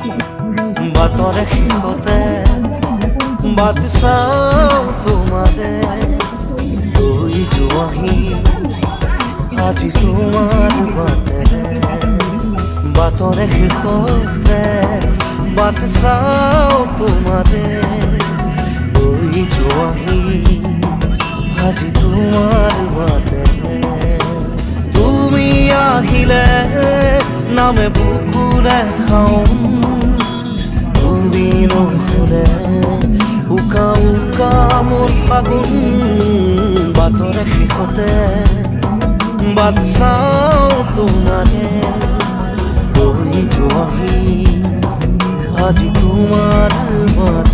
বাটৰে শেষতে but চাওঁ তোমাৰে গৈ যোৱাহি আজি তোমাৰ বাটেৰে বাটৰে শেষতে বাট চাওঁ তোমাৰে গৈ যোৱাহি আজি তোমাৰ বাটেৰে তুমি আহিলে নামে বুকুৰে খাওঁ তুমি নহ'লে উকা উকা মোৰ ফাগুন বাটৰে শেষতে বাট চাওঁ তোমাৰে গৈ যোৱাহি আজি তোমাৰ বাট